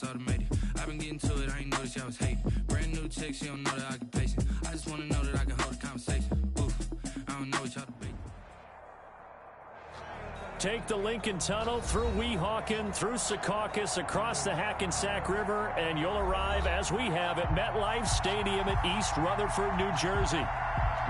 it's automated. I've been getting to it, I ain't noticed y'all was hating. Brand new chick, she don't know the occupation. I just wanna know that I can hold a conversation. Oof, I don't know what y'all debating. Take the Lincoln Tunnel through Weehawken, through Secaucus, across the Hackensack River, and you'll arrive, as we have, at MetLife Stadium at East Rutherford, New Jersey.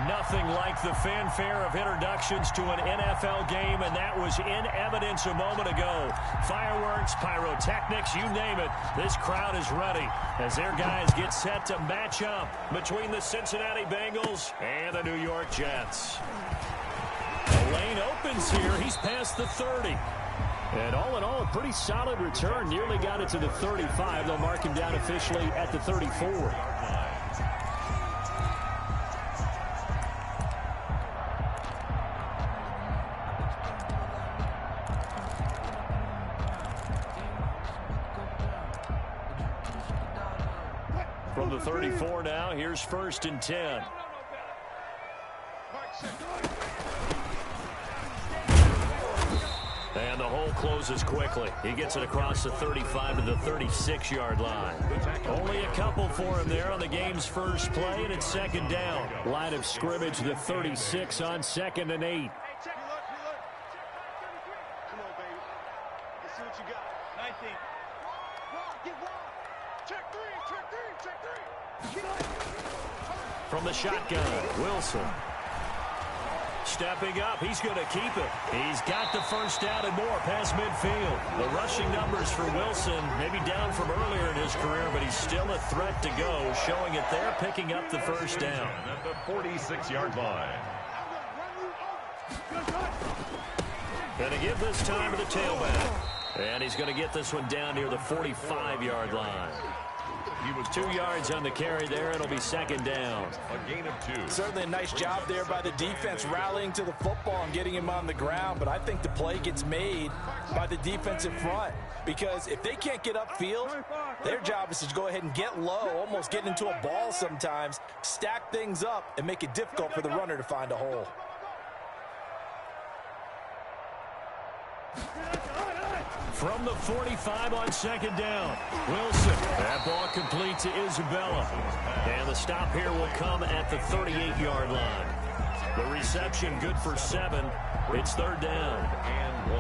Nothing like the fanfare of introductions to an NFL game, and that was in evidence a moment ago. Fireworks, pyrotechnics, you name it. This crowd is ready as their guys get set to match up between the Cincinnati Bengals and the New York Jets. The lane opens here. He's past the 30. And all in all, a pretty solid return. Nearly got it to the 35. They'll mark him down officially at the 34. From the 34 now, here's 1st and 10. And the hole closes quickly. He gets it across the 35 to the 36-yard line. Only a couple for him there on the game's first play, and it's 2nd down. Line of scrimmage, the 36 on 2nd and 8. Come on, baby. Let's see what you got. 19. Get one. Check three. From the shotgun, Wilson. Stepping up, he's going to keep it. He's got the first down and more past midfield. The rushing numbers for Wilson, maybe down from earlier in his career, but he's still a threat to go, showing it there, picking up the first down. At the 46-yard line. Going to give this time to the tailback. And he's going to get this one down near the 45-yard line. He was 2 yards on the carry there. It'll be 2nd down. A gain of 2. Certainly a nice job there by the defense rallying to the football and getting him on the ground. But I think the play gets made by the defensive front. Because if they can't get upfield, their job is to go ahead and get low, almost get into a ball sometimes, stack things up, and make it difficult for the runner to find a hole. From the 45 on 2nd down, Wilson. That ball complete to Isabella. And the stop here will come at the 38-yard line. The reception good for 7. It's 3rd down. And 1.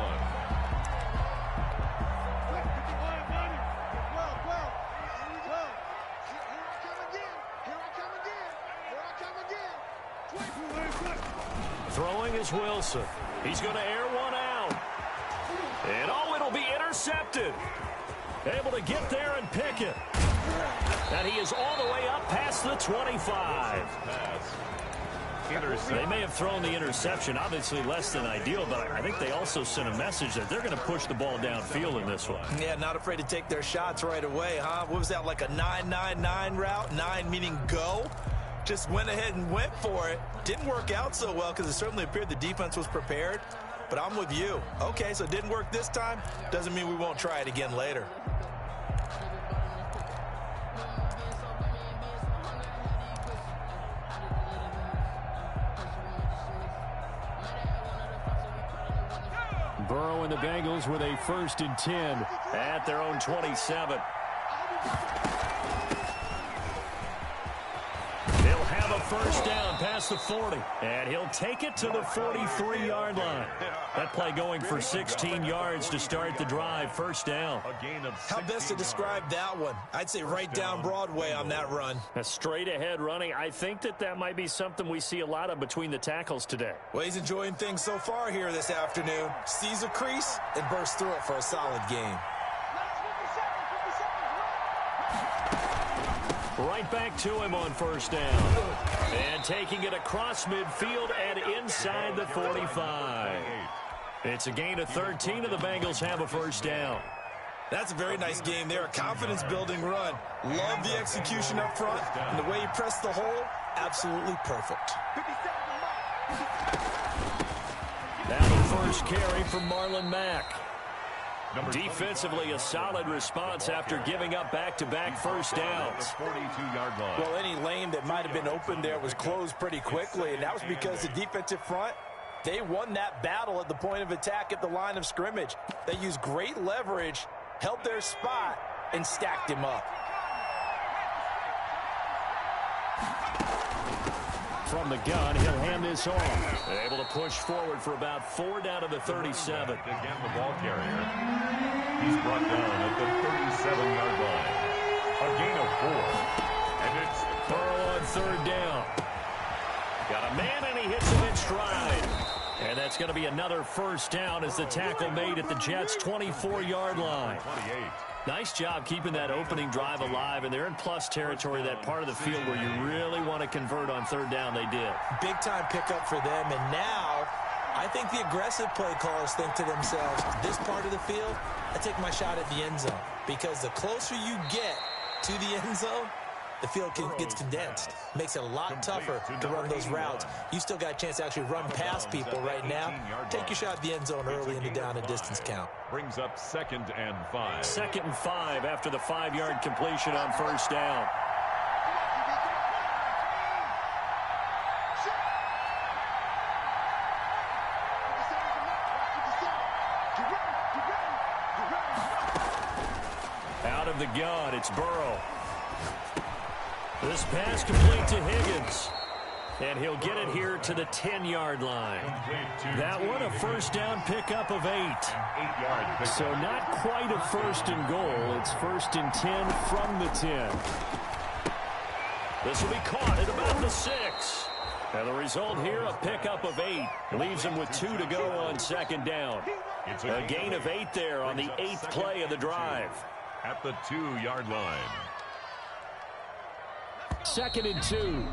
Throwing is Wilson. He's going to air one out. And it'll be intercepted. Able to get there and pick it. And he is all the way up past the 25. They may have thrown the interception, obviously less than ideal, but I think they also sent a message that they're going to push the ball downfield in this one. Yeah, not afraid to take their shots right away, huh? What was that, like a 9-9-9 route? 9 meaning go? Just went ahead and went for it. Didn't work out so well because it certainly appeared the defense was prepared. But I'm with you. Okay, so it didn't work this time. Doesn't mean we won't try it again later. Burrow and the Bengals with a 1st and 10 at their own 27. They'll have a first down past the 40, and he'll take it to the 43-yard line. That play going for 16 yards to start the drive. First down. How best to describe that one? I'd say right down Broadway on that run. A straight-ahead running. I think that might be something we see a lot of between the tackles today. Well, he's enjoying things so far here this afternoon. Sees a crease and bursts through it for a solid game. Right back to him on first down. And taking it across midfield and inside the 45. It's a gain of 13, and the Bengals have a first down. That's a very nice game there. A confidence-building run. Love the execution up front. And the way he pressed the hole, absolutely perfect. Now the first carry from Marlon Mack. Defensively, a solid response after giving up back-to-back first downs. 42-yard line. Well, any lane that might have been open there was closed pretty quickly, and that was because the defensive front, they won that battle at the point of attack at the line of scrimmage. They used great leverage, held their spot, and stacked him up. From the gun, he'll hand this off. Able to push forward for about 4 down to the 37. Again, the ball carrier. He's brought down at the 37-yard line. A gain of 4. And it's Burrow on 3rd down. Got a man, and he hits him in stride. And that's going to be another 1st down as the tackle made at the Jets' 24-yard line. 28. Nice job keeping that opening drive alive, and they're in plus territory, that part of the field where you really want to convert on 3rd down. They did. Big-time pickup for them, and now I think the aggressive play callers think to themselves, this part of the field, I take my shot at the end zone, because the closer you get to the end zone, the field gets condensed. Makes it a lot tougher to run those routes. You still got a chance to actually run past people right now. Take your shot at the end zone early in the down and distance count. Brings up 2nd and 5. 2nd and 5 after the 5-yard completion on 1st down. Out of the gun, it's Burrow. This pass complete to Higgins. And he'll get it here to the 10-yard line. That one, a 1st down pickup of 8. 8-yard pickup. So not quite a 1st and goal. It's 1st and 10 from the 10. This will be caught at about the 6. And the result here, a pickup of 8. Leaves him with 2 to go on 2nd down. It's A gain of 8 there on the 8th play of the drive. At the 2-yard line. 2nd and 2.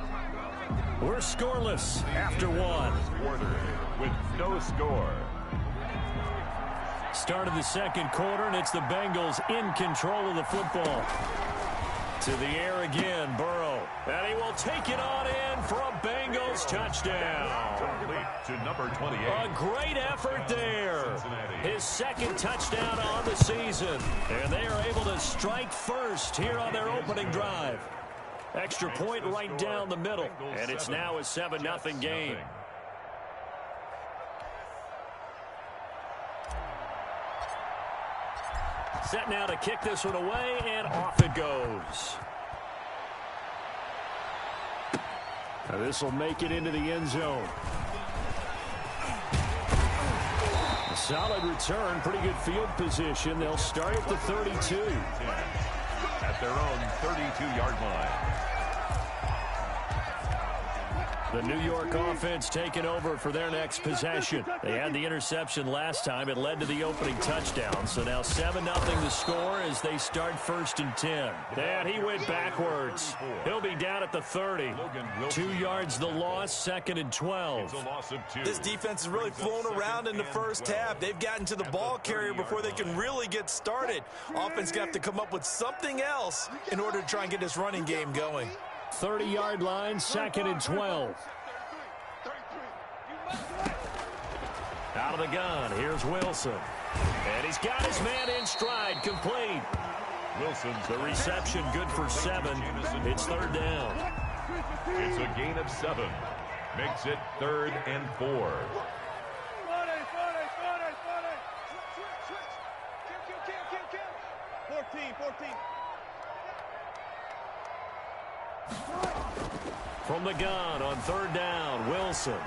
We're scoreless after 1. Quarter with no score. Start of the 2nd quarter, and it's the Bengals in control of the football. To the air again, Burrow. And he will take it on in for a Bengals touchdown. Complete to number 28. A great effort there. His 2nd touchdown on the season. And they are able to strike first here on their opening drive. Extra point right down the middle. And it's now a 7-0 game. Set now to kick this one away, and off it goes. Now this will make it into the end zone. A solid return, pretty good field position. They'll start at the 32. At their own 32-yard line. The New York offense taking over for their next possession. They had the interception last time. It led to the opening touchdown. So now 7-0 the score as they start 1st and 10. And he went backwards. He'll be down at the 30. 2 yards the loss, 2nd and 12. This defense is really flown around in the first half. They've gotten to the ball carrier before they can really get started. Offense going to have to come up with something else in order to try and get this running game going. 30-yard line, 2nd and 12. Out of the gun, here's Wilson. And he's got his man in stride, complete. Wilson's The reception good for 7. It's 3rd down. It's a gain of 7. Makes it 3rd and 4. 14. From the gun on 3rd down, Wilson.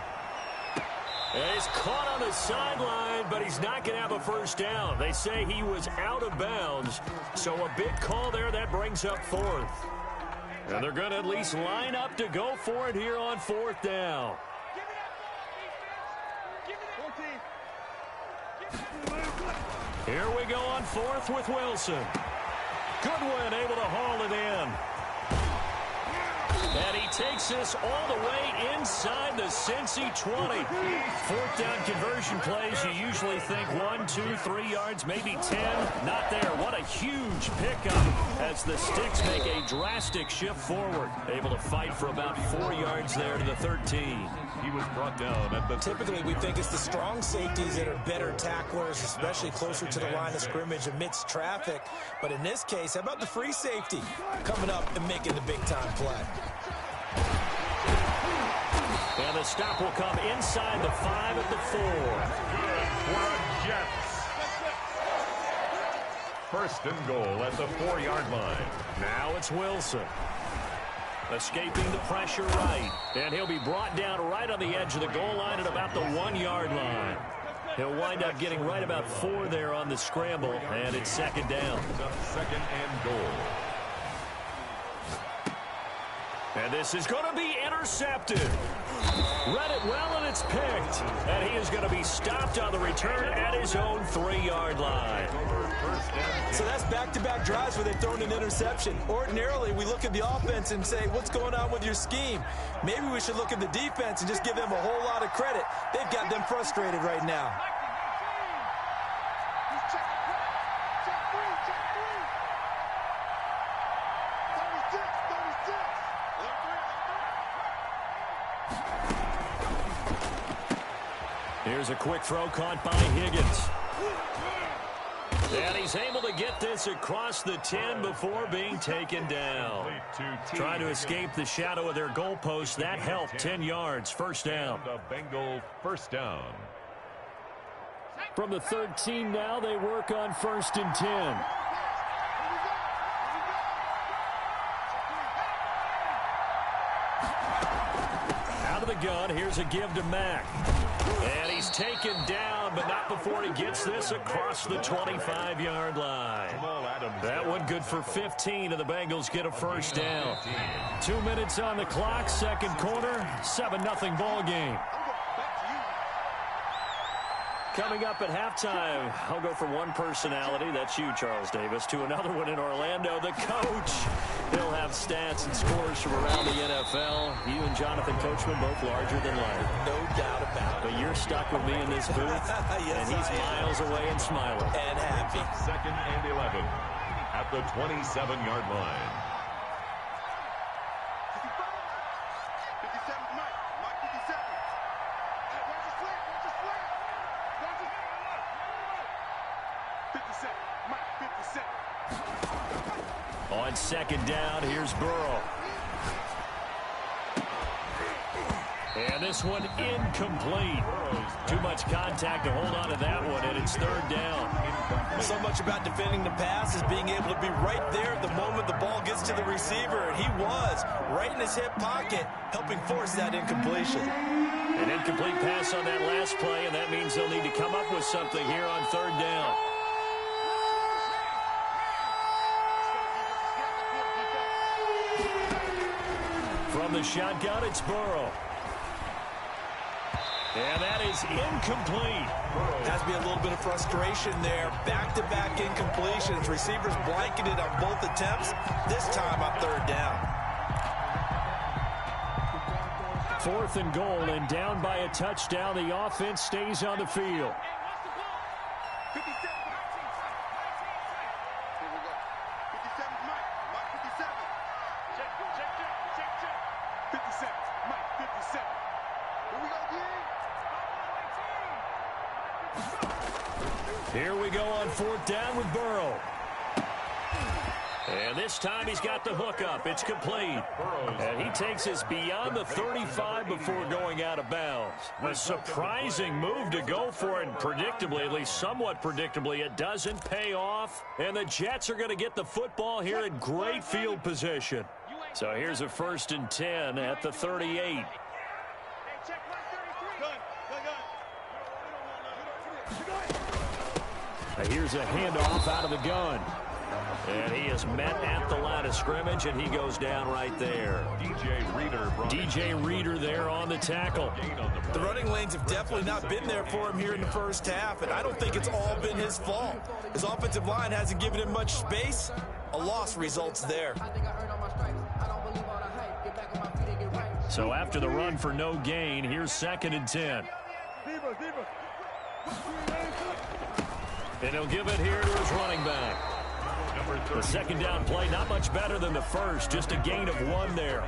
And he's caught on the sideline, but he's not going to have a 1st down. They say he was out of bounds, so a big call there. That brings up 4th. And they're going to at least line up to go for it here on 4th down. Here we go on 4th with Wilson. Goodwin able to haul it in. And he takes this all the way inside the Cincy 20. 4th down conversion plays, you usually think 1, 2, 3 yards, maybe 10. Not there. What a huge pickup as the Sticks make a drastic shift forward. Able to fight for about 4 yards there to the 13. He was brought down at the... Typically, we think it's the strong safeties that are better tacklers, especially closer to the line of scrimmage amidst traffic. But in this case, how about the free safety coming up and making the big-time play? And the stop will come inside the 5 at the 4. For a Jets. First and goal at the 4-yard line. Now it's Wilson. Escaping the pressure right. And he'll be brought down right on the edge of the goal line at about the 1-yard line. He'll wind up getting right about 4 there on the scramble, and it's second down. Second and goal. And this is going to be intercepted. Read it well, and it's picked. And he is going to be stopped on the return at his own 3-yard line. So that's back-to-back drives where they've thrown an interception. Ordinarily, we look at the offense and say, what's going on with your scheme? Maybe we should look at the defense and just give them a whole lot of credit. They've got them frustrated right now. Here's a quick throw caught by Higgins. And he's able to get this across the 10 before being taken down. Trying to escape the shadow of their goalpost. That helped. 10 yards. First down. The Bengal first down. From the 13 now, they work on 1st and 10. Out of the gun, here's a give to Mack. And he's taken down, but not before he gets this across the 25-yard line. That one good for 15, and the Bengals get a first down. 2 minutes on the clock, second quarter, 7-0 ball game. Coming up at halftime, I'll go from one personality, that's you, Charles Davis, to another one in Orlando, the coach. He'll have stats and scores from around the NFL. You and Jonathan Coachman both larger than life. No doubt about it. But you're stuck with me in this booth, Yes, and he's miles away and smiling. And happy. Second and 11 at the 27-yard line. 57, Mike 57. Hey, watch the slant, watch the slant. Watch it. 57, Mike 57. On second down, here's Burrow. And this one incomplete. Too much contact to hold on to that one, and it's third down. So much about defending the pass is being able to be right there at the moment the ball gets to the receiver, and he was right in his hip pocket, helping force that incompletion. An incomplete pass on that last play, and that means they'll need to come up with something here on third down. From the shotgun, it's Burrow. And that is incomplete. Has to be a little bit of frustration there. Back-to-back incompletions. Receivers blanketed on both attempts. This time on third down. 4th and goal, and down by a touchdown. The offense stays on the field. 57. Here we go. 57, Mike 57. Check. 57, Mike 57. Here we go, Here we go on 4th down with Burrow. And this time he's got the hook up. It's complete. And he takes us beyond the 35 before going out of bounds. A surprising move to go for it, and predictably, at least somewhat predictably, it doesn't pay off. And the Jets are going to get the football here in great field position. So here's a 1st and 10 at the 38. Here's a handoff out of the gun. And he is met at the line of scrimmage, and he goes down right there. DJ Reader there on the tackle. The running lanes have definitely not been there for him here in the first half, and I don't think it's all been his fault. His offensive line hasn't given him much space. A loss results there. So after the run for no gain, here's 2nd and 10. And he'll give it here to his running back. The second down play, not much better than the first, just a gain of 1 there.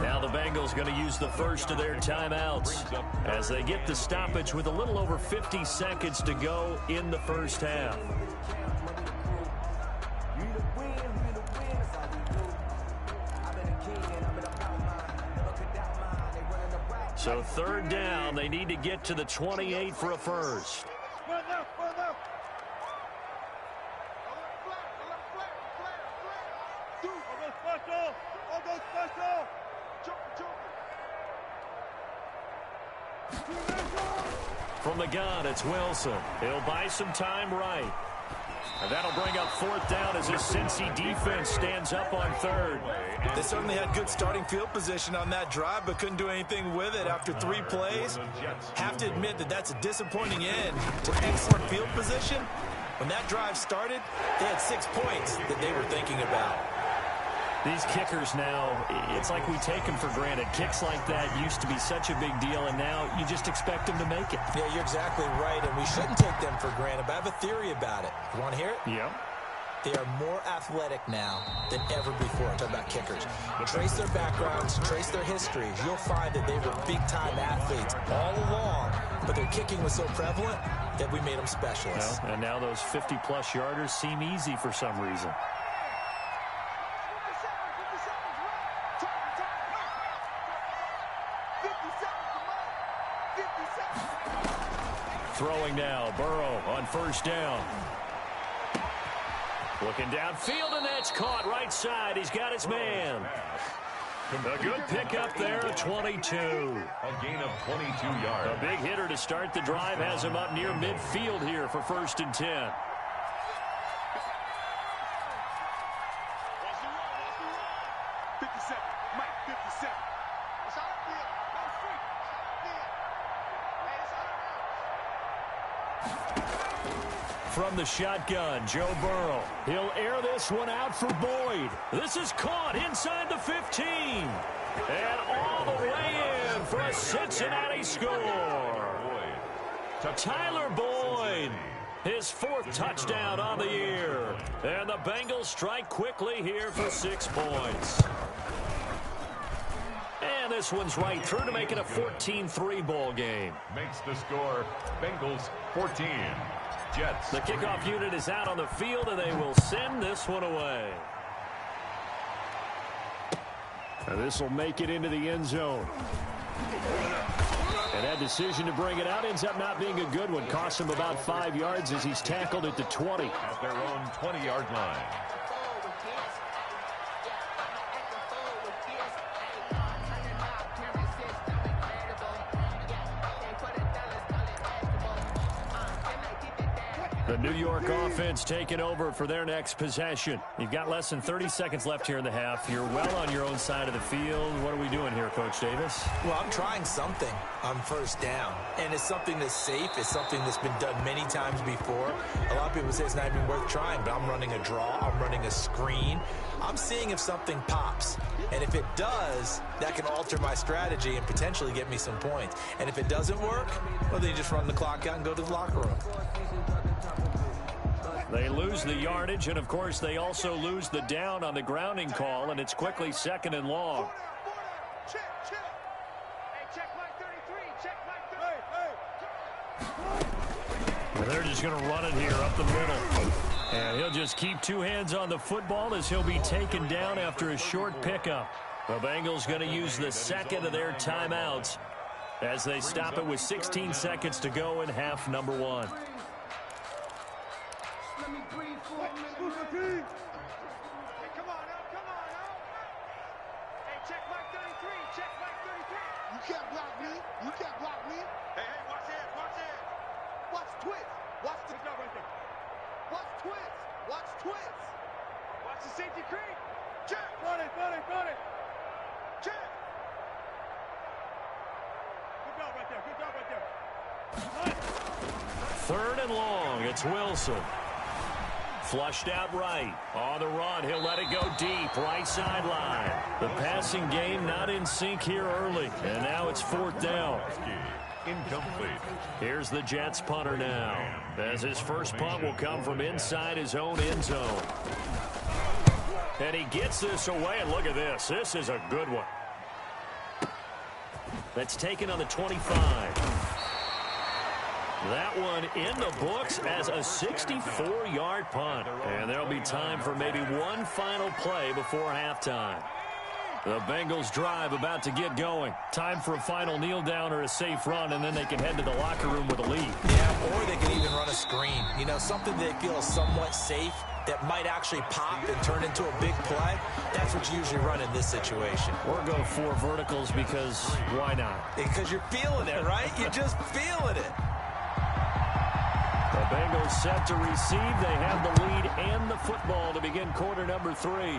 Now the Bengals going to use the first of their timeouts as they get the stoppage with a little over 50 seconds to go in the first half. So third down, they need to get to the 28 for a first. From the gun, it's Wilson. He'll buy some time right. And that'll bring up fourth down as his Cincy defense stands up on third. They certainly had good starting field position on that drive, but couldn't do anything with it after 3 plays. Have to admit that that's a disappointing end to excellent field position. When that drive started, they had 6 points that they were thinking about. These kickers now, it's like we take them for granted. Kicks like that used to be such a big deal, and now you just expect them to make it. Yeah, you're exactly right, and we shouldn't take them for granted, but I have a theory about it. You want to hear it? Yeah. They are more athletic now than ever before. I'm talking about kickers. Trace their backgrounds, trace their history. You'll find that they were big-time athletes all along, but their kicking was so prevalent that we made them specialists. Well, and now those 50-plus yarders seem easy for some reason. Throwing now, Burrow on first down. Looking downfield, and that's caught right side. He's got his man. A good pickup there, 22. A gain of 22 yards. A big hitter to start the drive has him up near midfield here for 1st and 10. From the shotgun, Joe Burrow. He'll air this one out for Boyd. This is caught inside the 15. And all the way in for a Cincinnati score. Tyler Boyd, his 4th touchdown on the year. And the Bengals strike quickly here for 6 points. And this one's right through to make it a 14-3 ball game. Makes the score Bengals 14. Jets. The kickoff unit is out on the field, and they will send this one away. And this will make it into the end zone. And that decision to bring it out ends up not being a good one. Costs him about 5 yards as he's tackled at the 20. At their own 20-yard line. The New York offense taking over for their next possession. You've got less than 30 seconds left here in the half. You're well on your own side of the field. What are we doing here, Coach Davis? Well, I'm trying something on first down, and it's something that's safe. It's something that's been done many times before. A lot of people say it's not even worth trying, but I'm running a draw. I'm running a screen. I'm seeing if something pops, and if it does, that can alter my strategy and potentially get me some points. And if it doesn't work, well, then you just run the clock out and go to the locker room. They lose the yardage, and, of course, they also lose the down on the grounding call, and it's quickly 2nd and long. Check. Hey, check Mike 33. Check Mike 33. And they're just going to run it here up the middle. And he'll just keep 2 hands on the football as he'll be taken down after a short pickup. The Bengals going to use the 2nd of their timeouts as they stop it with 16 seconds to go in half number 1. Hey, come on now. Hey, check Mike 33. Check Mike 33. You can't block me. Hey, watch it. Watch twist. Watch the job right there. Watch twist. Watch the safety creep. Check. Run it. Check. Good job right there. 3rd and long. It's Wilson. Flushed out right. On the run, he'll let it go deep. Right sideline. The passing game not in sync here early. And now it's 4th down. Incomplete. Here's the Jets punter now, as his first punt will come from inside his own end zone. And he gets this away, and look at this. This is a good one. That's taken on the 25. That one in the books as a 64-yard punt. And there'll be time for maybe one final play before halftime. The Bengals drive about to get going. Time for a final kneel down or a safe run, and then they can head to the locker room with a lead. Yeah, or they can even run a screen. You know, something they feel is somewhat safe that might actually pop and turn into a big play, that's what you usually run in this situation. Or go 4 verticals because why not? Because you're feeling it, right? You're just feeling it. The Bengals set to receive. They have the lead and the football to begin quarter number 3.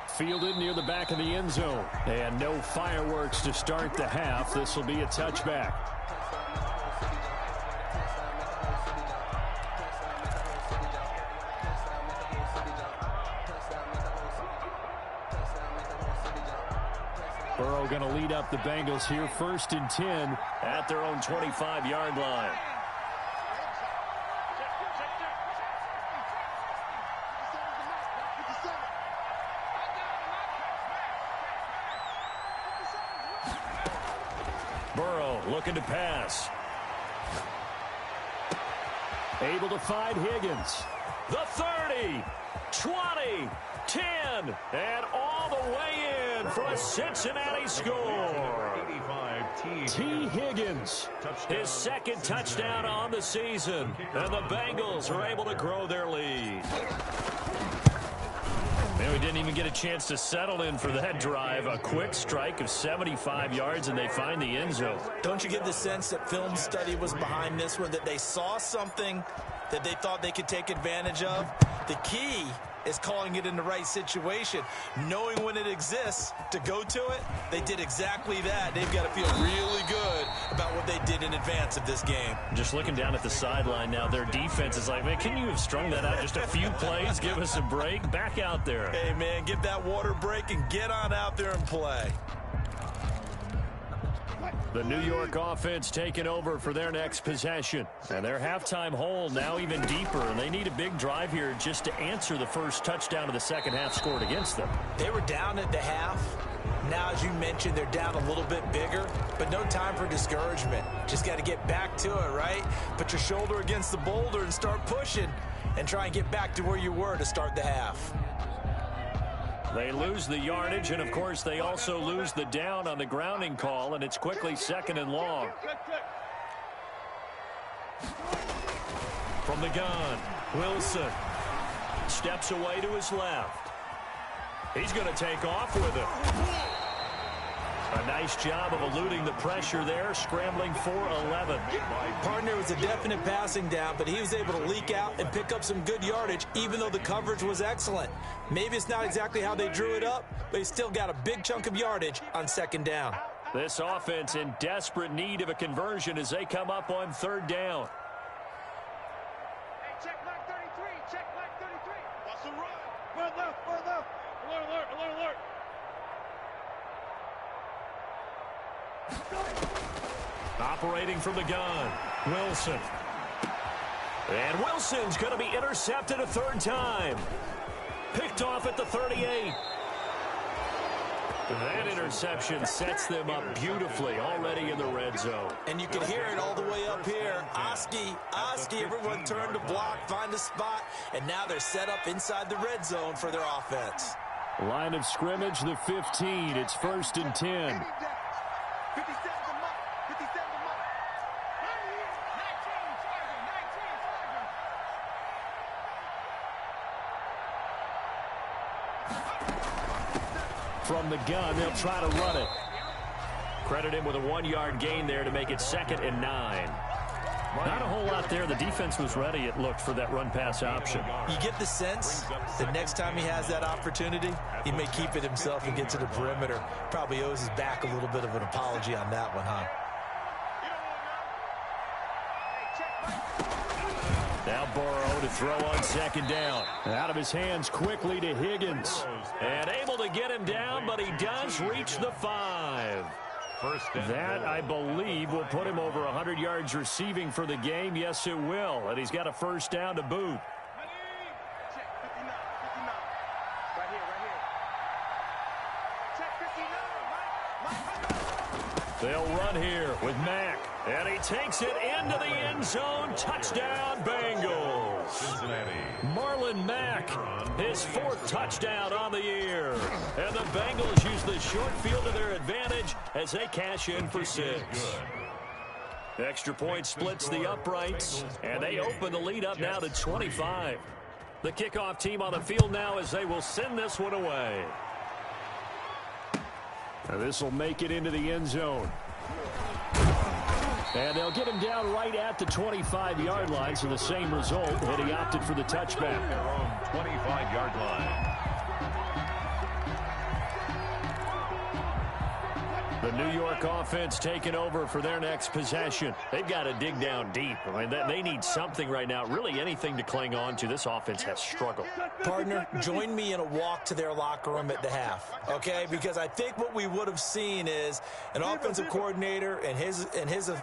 Fielded near the back of the end zone. And no fireworks to start the half. This will be a touchback. Burrow going to lead up the Bengals here, 1st and 10 at their own 25-yard line. Burrow looking to pass. Able to find Higgins. The 30, 20, 10, and all the way in for a Cincinnati score. T. Higgins, his 2nd touchdown on the season, and the Bengals are able to grow their lead. Man, we didn't even get a chance to settle in for that drive. A quick strike of 75 yards, and they find the end zone. Don't you get the sense that film study was behind this one, that they saw something that they thought they could take advantage of? The key is calling it in the right situation, knowing when it exists to go to it. They did exactly that. They've got to feel really good about what they did in advance of this game. Just looking down at the sideline now, their defense is like, man, can you have strung that out just a few plays? Give us a break. Back out there. Hey, man, get that water break and get on out there and play. The New York offense taking over for their next possession. And their halftime hole now even deeper, and they need a big drive here just to answer the first touchdown of the second half scored against them. They were down at the half. Now, as you mentioned, they're down a little bit bigger, but no time for discouragement. Just got to get back to it, right? Put your shoulder against the boulder and start pushing and try and get back to where you were to start the half. They lose the yardage, and, of course, they also lose the down on the grounding call, and it's quickly 2nd and long. From the gun, Wilson steps away to his left. He's going to take off with it. A nice job of eluding the pressure there, scrambling for 11. Partner was a definite passing down, but he was able to leak out and pick up some good yardage, even though the coverage was excellent. Maybe it's not exactly how they drew it up, but he still got a big chunk of yardage on 2nd down. This offense in desperate need of a conversion as they come up on 3rd down. Hey, check mark 33, check mark 33. What's the run? Word left, word left. Alert, alert, alert, alert. Operating from the gun, Wilson. And Wilson's going to be intercepted a 3rd time. Picked off at the 38. That interception sets them up beautifully already in the red zone. And you can hear it all the way up here. Oski, everyone turned to block, find a spot, and now they're set up inside the red zone for their offense. Line of scrimmage, the 15. It's 1st and 10. 57 to mark, 57 to mark. 19, From the gun, they'll try to run it. Credit him with a 1-yard gain there to make it 2nd and 9. Not a whole lot there. The defense was ready, it looked, for that run-pass option. You get the sense that next time he has that opportunity, he may keep it himself and get to the perimeter. Probably owes his back a little bit of an apology on that one, huh? Now Burrow to throw on 2nd down. Out of his hands quickly to Higgins. And able to get him down, but he does reach the 5. That, I believe, will put him over 100 yards receiving for the game. Yes, it will. And he's got a 1st down to boot. check 59, 59. Right here, right here. Check 59, Mike. They'll run here with Mack. And he takes it into the end zone. Touchdown, Bengals. Cincinnati. Marlon Mack, his 4th touchdown on the year. And the Bengals use the short field to their advantage as they cash in for 6. Extra point splits the uprights, and they open the lead up now to 25. The kickoff team on the field now as they will send this one away. And this will make it into the end zone. And they'll get him down right at the 25-yard line, so the same result, and he opted for the touchback. Their own 25-yard line. The New York offense taking over for their next possession. They've got to dig down deep. I mean, they need something right now, really anything to cling on to. This offense has struggled. Partner, join me in a walk to their locker room at the half, okay? Because I think what we would have seen is an offensive coordinator and his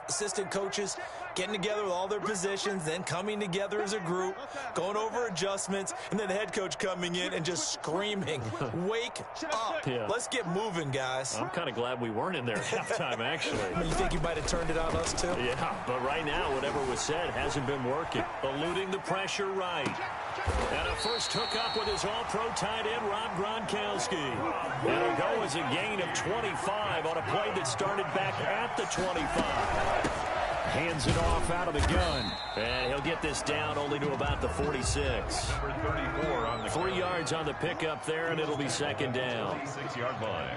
assistant coaches getting together with all their positions, then coming together as a group, going over adjustments, and then the head coach coming in and just screaming, wake up. Yeah. Let's get moving, guys. I'm kind of glad we weren't in there at halftime, actually. You think you might have turned it on us, too? Yeah, but right now, whatever was said hasn't been working. Eluding the pressure right. And a first hookup with his all-pro tight end, Rob Gronkowski. And it'll go as a gain of 25 on a play that started back at the 25. Hands it off out of the gun. And he'll get this down only to about the 46. Number 34 on the 3 yards on the pickup there, and it'll be second down. 26-yard line.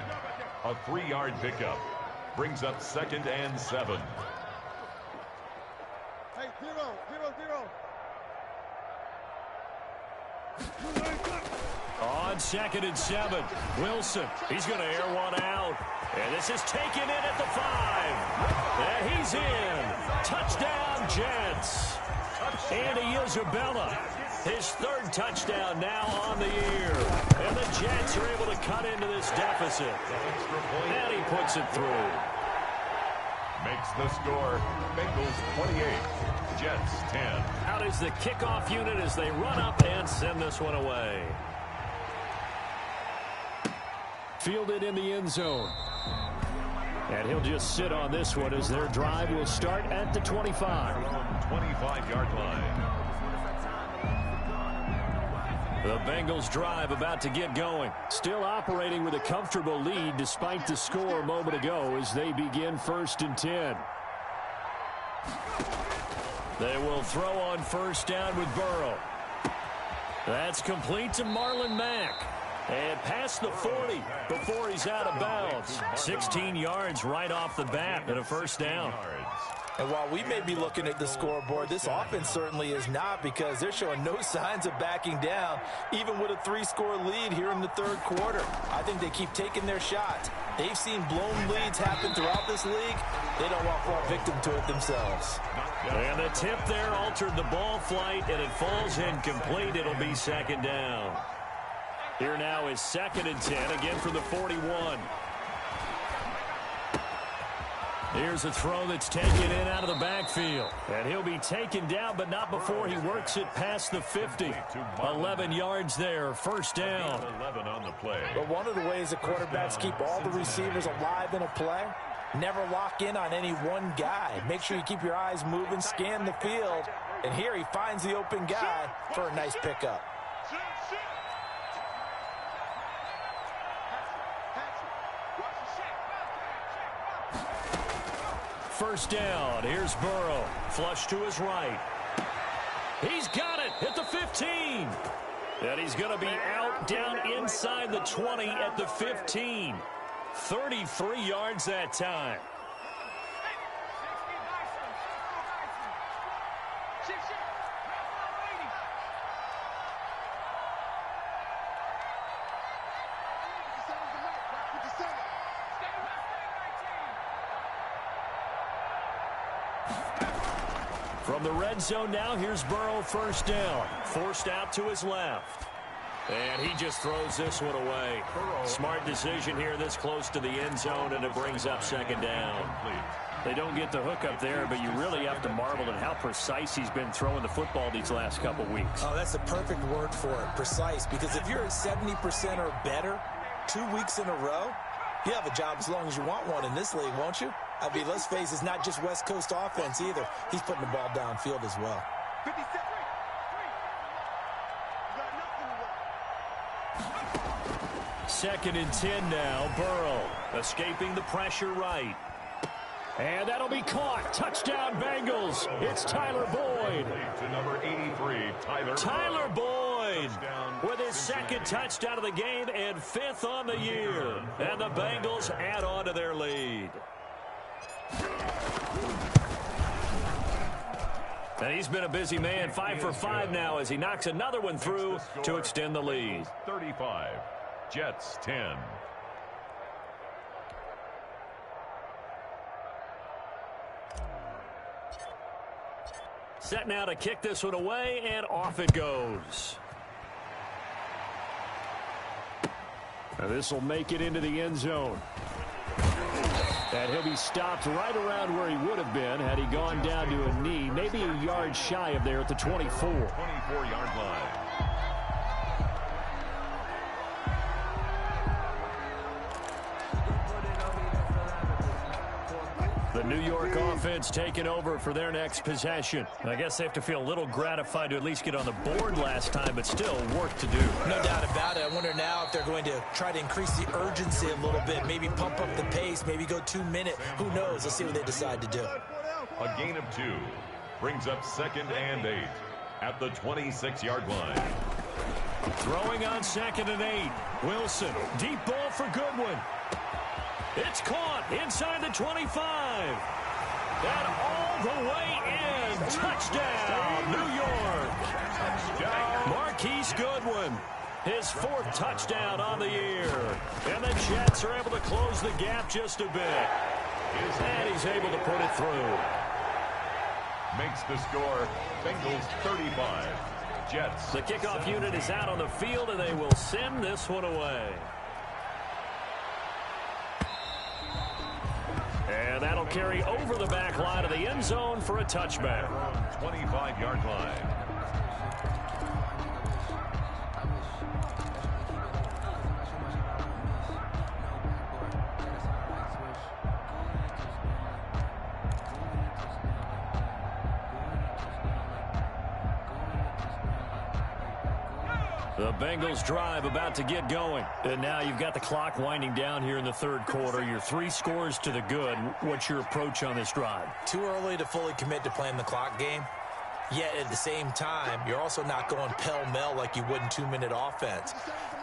A 3-yard pickup brings up 2nd and 7. Hey, 0. On 2nd and 7, Wilson. He's going to air one out. And this is taken in at the 5. And he's in. Touchdown, Jets. Andy Isabella. His 3rd touchdown now on the year. And the Jets are able to cut into this deficit. And he puts it through. Makes the score. Bengals 28. Jets 10. Out is the kickoff unit as they run up and send this one away. Fielded in the end zone. And he'll just sit on this one as their drive will start at the 25. 25-yard line. The Bengals drive about to get going. Still operating with a comfortable lead despite the score a moment ago as they begin 1st and 10. They will throw on 1st down with Burrow. That's complete to Marlon Mack. And past the 40 before he's out of bounds. 16 yards right off the bat and a 1st down. And while we may be looking at the scoreboard, this offense certainly is not, because they're showing no signs of backing down, even with a 3-score lead here in the 3rd quarter. I think they keep taking their shots. They've seen blown leads happen throughout this league. They don't want to fall victim to it themselves. And the tip there altered the ball flight, and it falls incomplete. It'll be 2nd down. Here now is 2nd and 10, again from the 41. Here's a throw that's taken in out of the backfield. And he'll be taken down, but not before he works it past the 50. 11 yards there, 1st down. 11 on the play. But one of the ways the quarterbacks keep all the receivers alive in a play, never lock in on any one guy. Make sure you keep your eyes moving, scan the field. And here he finds the open guy for a nice pickup. 1st down. Here's Burrow. Flush to his right. He's got it at the 15. And he's going to be out down inside the 20 at the 15. 33 yards that time. From the red zone now, here's Burrow 1st down. Forced out to his left. And he just throws this one away. Smart decision here this close to the end zone, and it brings up 2nd down. They don't get the hook up there, but you really have to marvel at how precise he's been throwing the football these last couple weeks. Oh, that's the perfect word for it, precise. Because if you're at 70% or better 2 weeks in a row, you have a job as long as you want one in this league, won't you? I mean, let's face it, it's not just West Coast offense either. He's putting the ball downfield as well. 2nd and 10 now. Burrow escaping the pressure right. And that'll be caught. Touchdown, Bengals. It's Tyler Boyd. To number 83, Tyler Boyd. Goodwin with his second touchdown of the game and 5th on the year. And the Bengals add on to their lead. And he's been a busy man, 5 for 5 now as he knocks another one through to extend the lead. 35, Jets 10. Set now to kick this one away, and off it goes. Now this will make it into the end zone. And he'll be stopped right around where he would have been had he gone down to a knee, maybe a yard shy of there at the 24. 24-yard line. The New York offense taking over for their next possession. I guess they have to feel a little gratified to at least get on the board last time, but still work to do. No doubt about it. I wonder now if they're going to try to increase the urgency a little bit, maybe pump up the pace, maybe go 2 minutes. Who knows? Let's see what they decide to do. A gain of 2 brings up 2nd and 8 at the 26-yard line. Throwing on 2nd and 8. Wilson, deep ball for Goodwin. It's caught inside the 25. And all the way in. Touchdown, New York. Marquise Goodwin, his 4th touchdown on the year. And the Jets are able to close the gap just a bit. And he's able to put it through. Makes the score Bengals 35, Jets. The kickoff unit is out on the field, and they will send this one away. And that'll carry over the back line of the end zone for a touchback. 25-yard line. The Bengals drive about to get going. And now you've got the clock winding down here in the 3rd quarter. Your 3 scores to the good. What's your approach on this drive? Too early to fully commit to playing the clock game. Yet at the same time, you're also not going pell-mell like you would in 2-minute offense.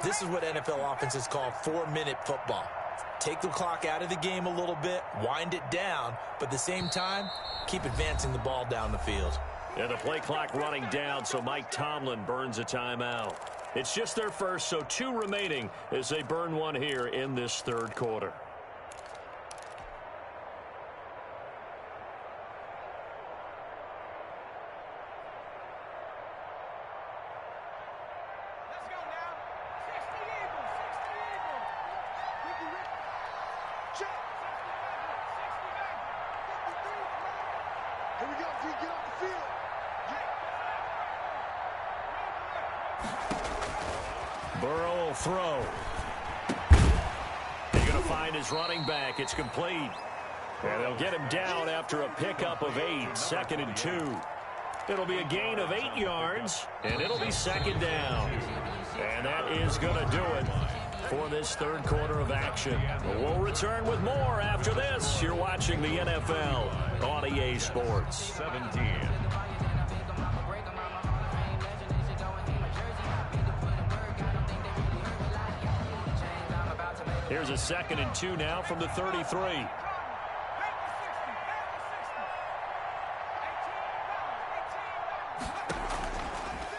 This is what NFL offenses call 4-minute football. Take the clock out of the game a little bit, wind it down, but at the same time, keep advancing the ball down the field. And the play clock running down, so Mike Tomlin burns a timeout. It's just their first, so 2 remaining as they burn one here in this 3rd quarter. Let's go now. 60 Eagles, 60 Eagles. Ricky, check. 60 back. Here we go, D, get off the field. Burrow will throw. He's going to find his running back. It's complete. And they'll get him down after a pickup of 8, 2nd and 2. It'll be a gain of 8 yards, and it'll be 2nd down. And that is going to do it for this 3rd quarter of action. We'll return with more after this. You're watching the NFL on EA Sports. 17. Here's a 2nd and 2 now from the 33.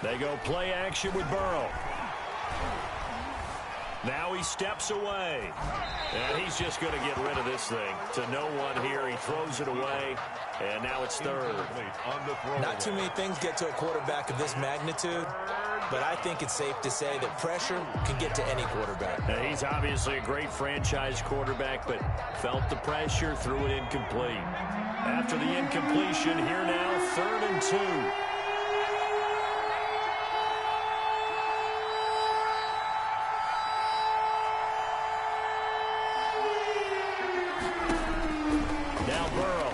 They go play action with Burrow. Now he steps away. And he's just going to get rid of this thing. To no one here. He throws it away. And now it's 3rd. Not too many things get to a quarterback of this magnitude, but I think it's safe to say that pressure can get to any quarterback. Now, he's obviously a great franchise quarterback, but felt the pressure, threw it incomplete. After the incompletion, here now, 3rd and 2. Now Burrow.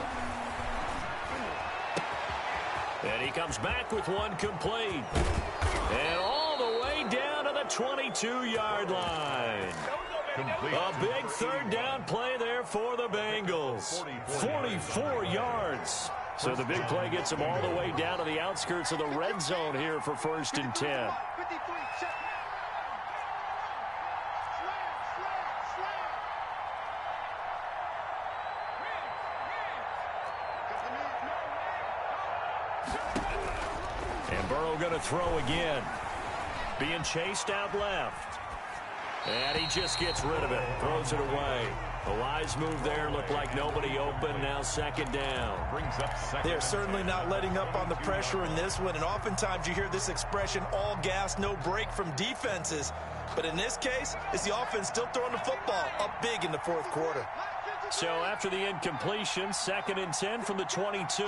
And he comes back with one complete. And all the way down to the 22-yard line. A big 3rd down play there for the Bengals. 44 yards. So the big play gets him all the way down to the outskirts of the red zone here for 1st and 10. And Burrow going to throw again. Being chased out left. And he just gets rid of it. Throws it away. A wise move there. Looked like nobody open. Now 2nd down. They're certainly not letting up on the pressure in this one. And oftentimes you hear this expression, all gas, no break from defenses. But in this case, it's the offense still throwing the football up big in the 4th quarter. So after the incompletion, 2nd and 10 from the 22.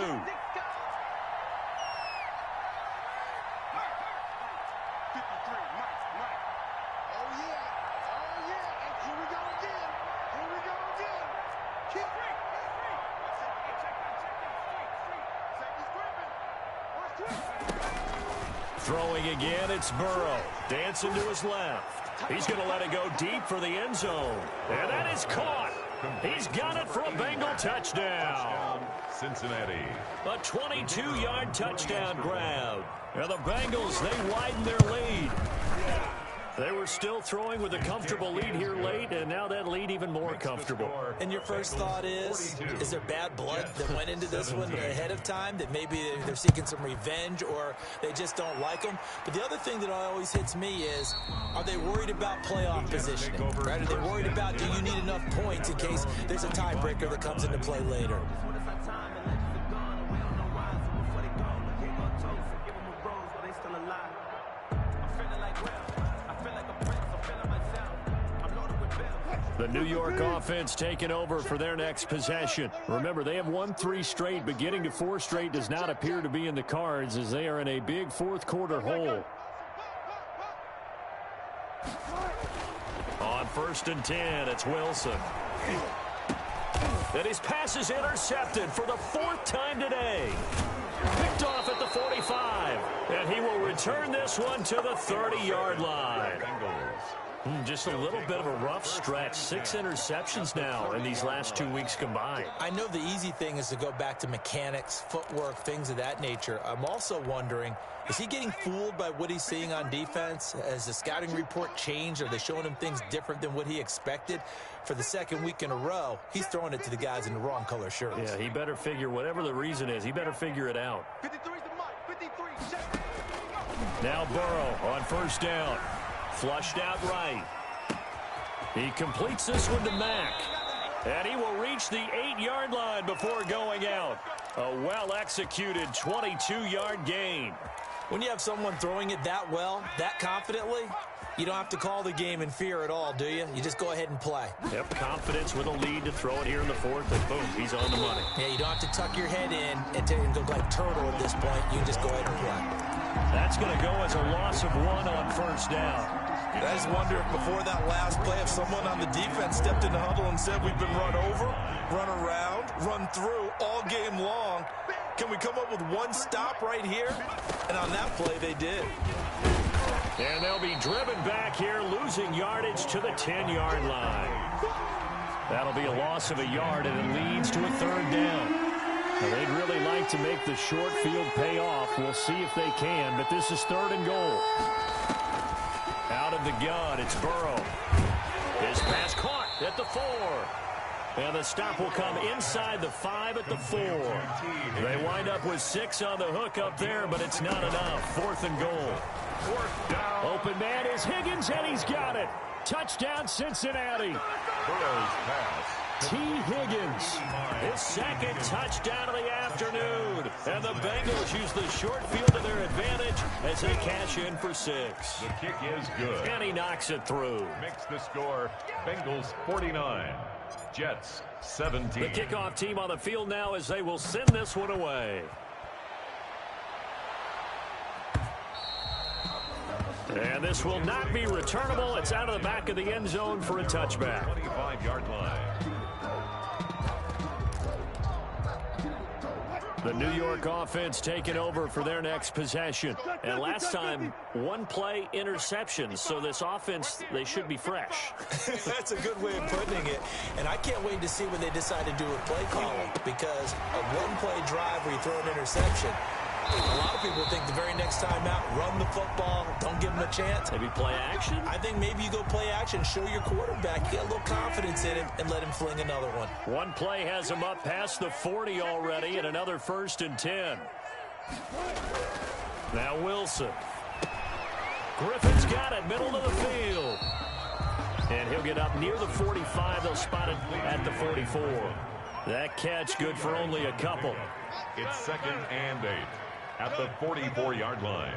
Throwing again, it's Burrow. Dancing to his left. He's going to let it go deep for the end zone. And that is caught. He's got it for a Bengal touchdown. Cincinnati. A 22-yard touchdown grab. And the Bengals, they widen their lead. They were still throwing with a comfortable lead here late, and now that lead even more comfortable. And your first thought is there bad blood that went into this one ahead of time, that maybe they're seeking some revenge or they just don't like them? But the other thing that always hits me is, are they worried about playoff positioning? Right? Are they worried about, do you need enough points in case there's a tiebreaker that comes into play later? The New York offense taking over for their next possession. Remember, they have won 3 straight, but getting to 4 straight does not appear to be in the cards as they are in a big 4th quarter hole. On 1st and 10, it's Wilson. And his pass is intercepted for the 4th time today. Picked off at the 45. And he will return this one to the 30-yard line. Just a little bit of a rough stretch. 6 interceptions now in these last 2 weeks combined. I know the easy thing is to go back to mechanics, footwork, things of that nature. I'm also wondering, is he getting fooled by what he's seeing on defense? Has the scouting report changed? Are they showing him things different than what he expected? For the 2nd week in a row, he's throwing it to the guys in the wrong color shirts. Yeah, he better figure, whatever the reason is, he better figure it out. 53's the mark. 53, check. Now Burrow on 1st down. Flushed out right. He completes this one to Mack. And he will reach the 8-yard line before going out. A well-executed 22-yard gain. When you have someone throwing it that well, that confidently, you don't have to call the game in fear at all, do you? You just go ahead and play. Yep, confidence with a lead to throw it here in the 4th, and boom, he's on the money. Yeah, you don't have to tuck your head in and go like turtle at this point. You can just go ahead and play. That's going to go as a loss of 1 on 1st down. And I just wonder if before that last play, if someone on the defense stepped in the huddle and said, we've been run over, run around, run through all game long. Can we come up with one stop right here? And on that play, they did. And they'll be driven back here, losing yardage to the 10-yard line. That'll be a loss of a yard, and it leads to a 3rd down. Now, they'd really like to make the short field pay off. We'll see if they can, but this is 3rd and goal. Out of the gun, it's Burrow. His pass caught at the 4. And the stop will come inside the 5 at the 4. They wind up with 6 on the hook up there, but it's not enough. 4th and goal. 4th down. Open man is Higgins, and he's got it. Touchdown, Cincinnati. Burrow's pass. T. Higgins, his 2nd touchdown of the afternoon. And the Bengals use the short field to their advantage as they cash in for 6. The kick is good. And he knocks it through. Makes the score Bengals 49, Jets 17. The kickoff team on the field now as they will send this one away. And this will not be returnable. It's out of the back of the end zone for a touchback. 25-yard line. The New York offense taking over for their next possession. And last time, one-play interception. So this offense, they should be fresh. That's a good way of putting it. And I can't wait to see what they decide to do with play calling, because a one-play drive where you throw an interception, a lot of people think the very next time out, run the football, don't give them a chance. Maybe play action? I think maybe you go play action, show your quarterback, get a little confidence in him, and let him fling another one. One play has him up past the 40 already, and another 1st and 10. Now Wilson. Griffin's got it, middle of the field. And he'll get up near the 45. They'll spot it at the 44. That catch good for only a couple. It's 2nd and 8 at the 44-yard line.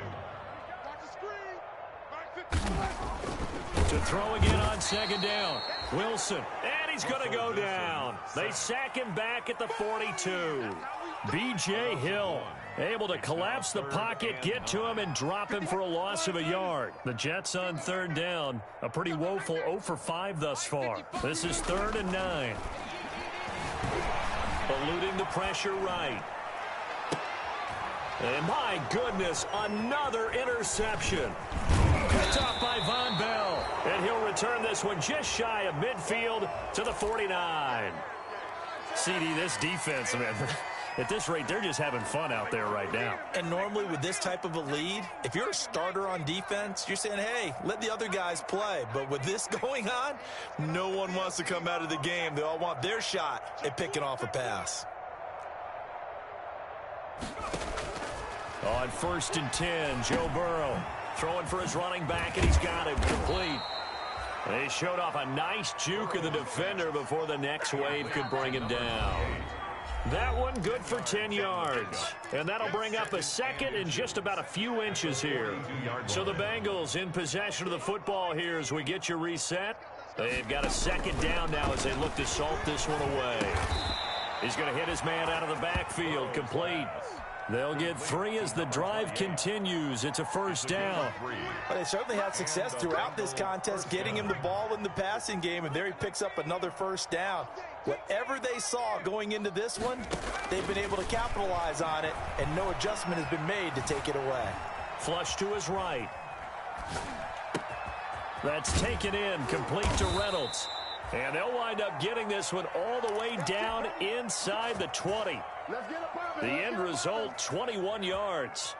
To throw again on 2nd down. Wilson, and he's going to go down. They sack him back at the 42. B.J. Hill able to collapse the pocket, get to him, and drop him for a loss of a yard. The Jets on 3rd down. A pretty woeful 0 for 5 thus far. This is 3rd and 9. Eluding the pressure right. And my goodness, another interception. Picked off by Von Bell. And he'll return this one just shy of midfield to the 49. CD, this defense, man, at this rate, they're just having fun out there right now. And normally with this type of a lead, if you're a starter on defense, you're saying, hey, let the other guys play. But with this going on, no one wants to come out of the game. They all want their shot at picking off a pass. On 1st and 10, Joe Burrow throwing for his running back, and he's got him complete. They showed off a nice juke of the defender before the next wave could bring him down. That one good for 10 yards. And that'll bring up a 2nd and just about a few inches here. So the Bengals in possession of the football here as we get you reset. They've got a 2nd down now as they look to salt this one away. He's going to hit his man out of the backfield, complete. They'll get 3 as the drive continues. It's a 1st down. Well, they certainly had success throughout this contest, getting him the ball in the passing game, and there he picks up another 1st down. Whatever they saw going into this one, they've been able to capitalize on it, and no adjustment has been made to take it away. Flush to his right. That's taken in, complete to Reynolds. And they'll wind up getting this one all the way down inside the 20. The end result, 21 yards.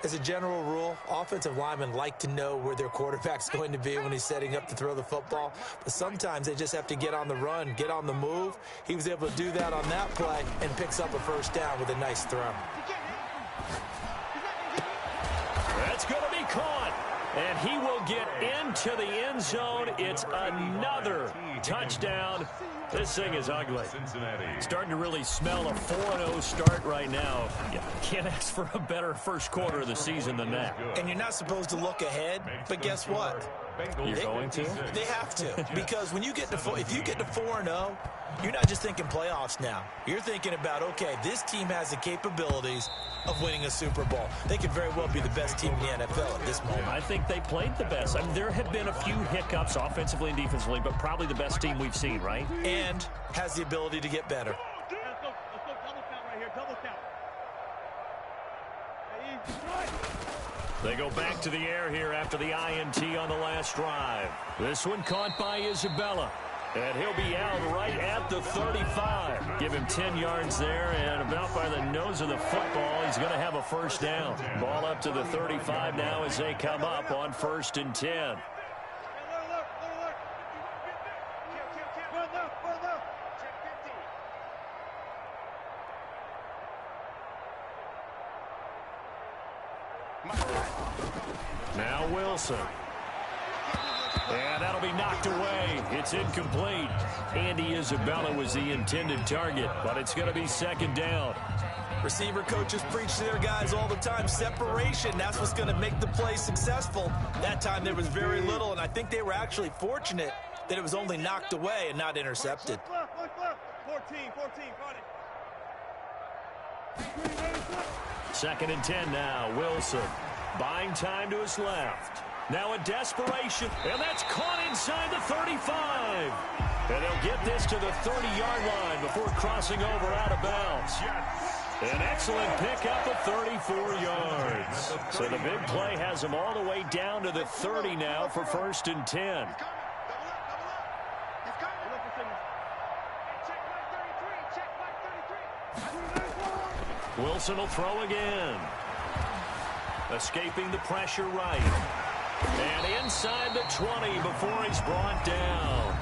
As a general rule, offensive linemen like to know where their quarterback's going to be when he's setting up to throw the football. But sometimes they just have to get on the run, get on the move. He was able to do that on that play and picks up a 1st down with a nice throw. That's going to be caught. And he will get into the end zone. It's another touchdown. This thing is ugly. Starting to really smell a 4-0 start right now. You can't ask for a better first quarter of the season than that. And you're not supposed to look ahead, but guess what? You're going to? They have to. Because when you get to if you get to 4-0, you're not just thinking playoffs now. You're thinking about, okay, this team has the capabilities of winning a Super Bowl. They could very well be the best team in the NFL at this moment. I think they played the best. I mean, there have been a few hiccups offensively and defensively, but probably the best team we've seen, right? And has the ability to get better. Let's go double count right here. Double count. They go back to the air here after the INT on the last drive. This one caught by Isabella. And he'll be out right at the 35. Give him 10 yards there, and about by the nose of the football, he's going to have a 1st down. Ball up to the 35 now as they come up on 1st and 10. Now Wilson. And that'll be knocked away. It's incomplete. Andy Isabella was the intended target, but it's going to be 2nd down. Receiver coaches preach to their guys all the time. Separation, that's what's going to make the play successful. That time there was very little, and I think they were actually fortunate that it was only knocked away and not intercepted. 14, got it. 2nd and 10 now. Wilson buying time to his left. Now a desperation, and that's caught inside the 35. And they'll get this to the 30-yard line before crossing over out of bounds. An excellent pickup of 34 yards. So the big play has them all the way down to the 30 now for 1st and 10. Wilson will throw again. Escaping the pressure right. And inside the 20 before he's brought down.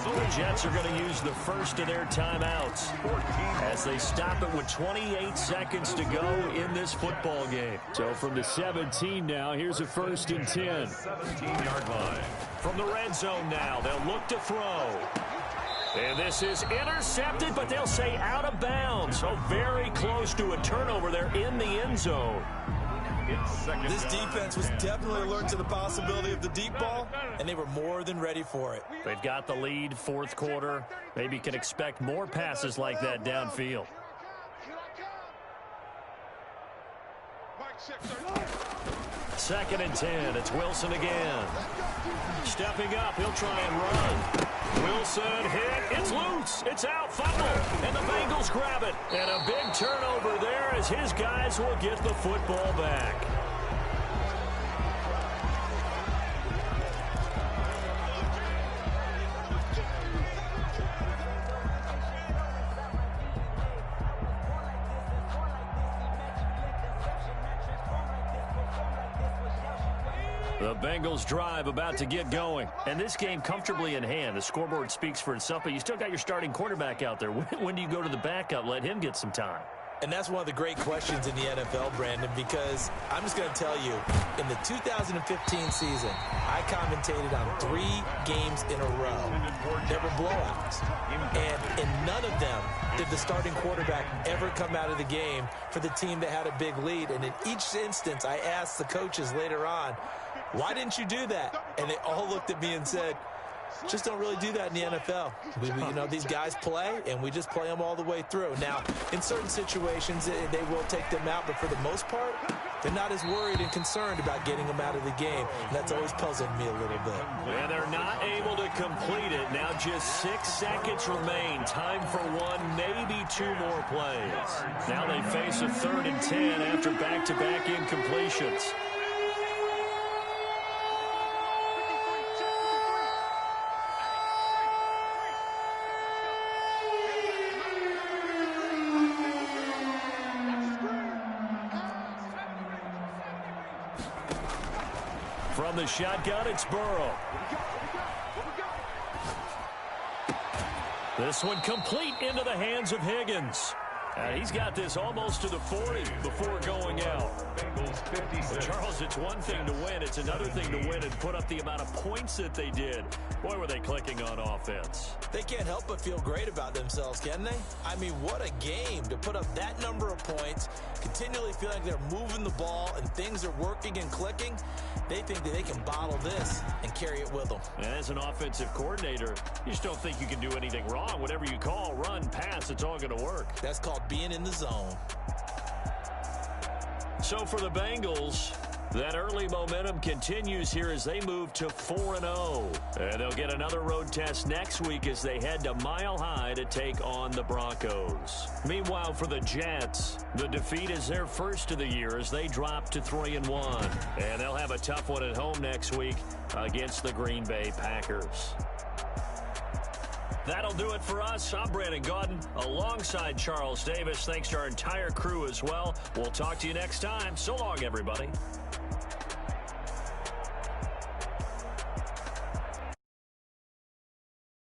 The Jets are going to use the first of their timeouts as they stop it with 28 seconds to go in this football game. So from the 17 now, here's a 1st and 10. 17-yard line. From the red zone now, they'll look to throw. And this is intercepted, but they'll say out of bounds. So very close to a turnover there in the end zone. This defense was definitely alert to the possibility of the deep ball, and they were more than ready for it. They've got the lead, 4th quarter. Maybe can expect more passes like that downfield. Second and 10. It's Wilson again. Stepping up, he'll try and run. Wilson hit. It's loose. It's out. Fumble. And the Bengals grab it. And a big turnover there as his guys will get the football back. The Bengals drive about to get going. And this game comfortably in hand. The scoreboard speaks for itself, but you still got your starting quarterback out there. When do you go to the backup? Let him get some time. And that's one of the great questions in the NFL, Brandon, because I'm just going to tell you, in the 2015 season, I commentated on 3 games in a row. There were blowouts. And in none of them did the starting quarterback ever come out of the game for the team that had a big lead. And in each instance, I asked the coaches later on, why didn't you do that? And they all looked at me and said, just don't really do that in the NFL. These guys play, and we just play them all the way through. Now, in certain situations, they will take them out, but for the most part, they're not as worried and concerned about getting them out of the game. And that's always puzzled me a little bit. And they're not able to complete it. Now just 6 seconds remain. Time for 1, maybe 2 more plays. Now they face a 3rd and 10 after back-to-back incompletions. From the shotgun, it's Burrow. This one complete into the hands of Higgins. He's got this almost to the 40 before going out. Well, Charles, it's one thing to win. It's another thing to win and put up the amount of points that they did. Boy, were they clicking on offense. They can't help but feel great about themselves, can they? I mean, what a game to put up that number of points, continually feel like they're moving the ball and things are working and clicking. They think that they can bottle this and carry it with them. And as an offensive coordinator, you just don't think you can do anything wrong. Whatever you call, run, pass, it's all going to work. That's called being in the zone. So for the Bengals, that early momentum continues here as they move to 4-0. And they'll get another road test next week as they head to Mile High to take on the Broncos. Meanwhile, for the Jets, the defeat is their first of the year as they drop to 3-1. And they'll have a tough one at home next week against the Green Bay Packers. That'll do it for us. I'm Brandon Gaudin alongside Charles Davis. Thanks to our entire crew as well. We'll talk to you next time. So long, everybody.